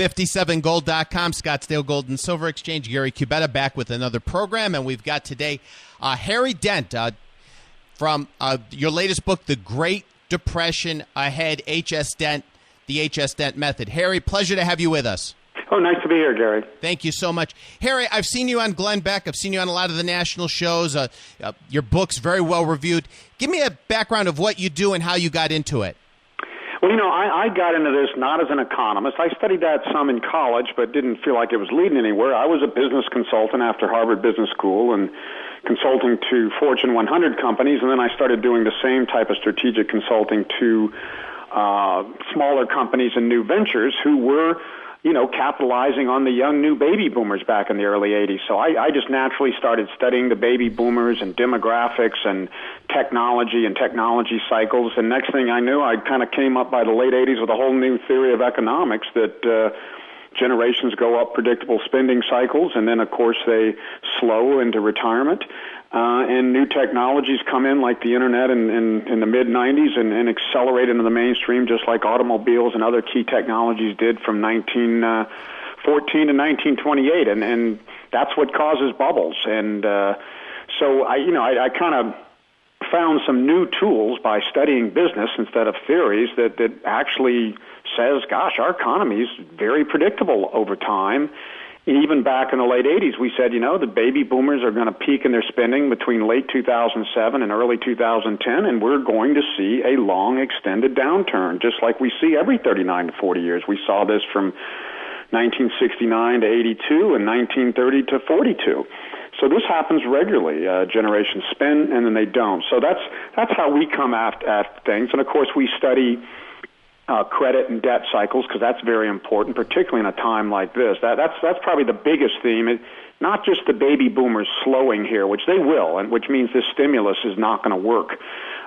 57gold.com, Scottsdale Gold and Silver Exchange. Gary Cubetta back with another program, and we've got today Harry Dent from your latest book, The Great Depression Ahead, HS Dent, the HS Dent Method. Harry, pleasure to have you with us. Oh, nice to be here, Gary. Thank you so much. Harry, I've seen you on Glenn Beck. I've seen you on a lot of the national shows. Your book's very well reviewed. Give me a background of what you do and how you got into it. Well, I got into this not as an economist. I studied that some in college, but didn't feel like it was leading anywhere. I was a business consultant after Harvard Business School and consulting to Fortune 100 companies, and then I started doing the same type of strategic consulting to smaller companies and new ventures who were capitalizing on the young new baby boomers back in the early 80s. So I just naturally started studying the baby boomers and demographics and technology cycles. And next thing I knew, I kind of came up by the late 80s with a whole new theory of economics that generations go up predictable spending cycles, and then, of course, they slow into retirement. And new technologies come in like the Internet in the mid-'90s and accelerate into the mainstream just like automobiles and other key technologies did from 1914 to 1928. And that's what causes bubbles. And so I kind of found some new tools by studying business instead of theories that actually says, gosh, our economy is very predictable over time. Even back in the late 80s, we said, the baby boomers are going to peak in their spending between late 2007 and early 2010, and we're going to see a long, extended downturn, just like we see every 39 to 40 years. We saw this from 1969 to 82 and 1930 to 42. So this happens regularly. Generations spend and then they don't. So that's how we come at things. And, of course, we study credit and debt cycles, because that's very important, particularly in a time like this. That's probably the biggest theme. Not just the baby boomers slowing here, which they will, and which means this stimulus is not going to work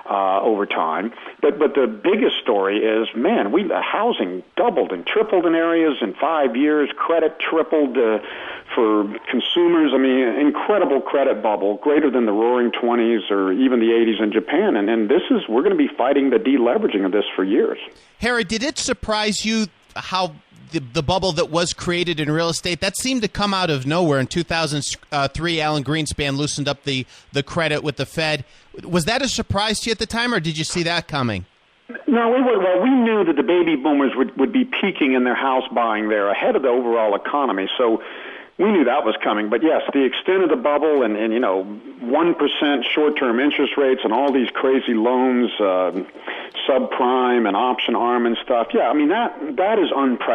over time. But the biggest story is, man, housing doubled and tripled in areas in 5 years. Credit tripled for consumers. I mean, incredible credit bubble, greater than the Roaring '20s or even the '80s in Japan. And we're going to be fighting the deleveraging of this for years. Harry, did it surprise you how the bubble that was created in real estate, that seemed to come out of nowhere? In 2003, Alan Greenspan loosened up the credit with the Fed. Was that a surprise to you at the time, or did you see that coming? No, we knew that the baby boomers would be peaking in their house buying there ahead of the overall economy. So we knew that was coming. But yes, the extent of the bubble and 1% short-term interest rates and all these crazy loans, subprime and option arm and stuff. Yeah, I mean, that is unprecedented.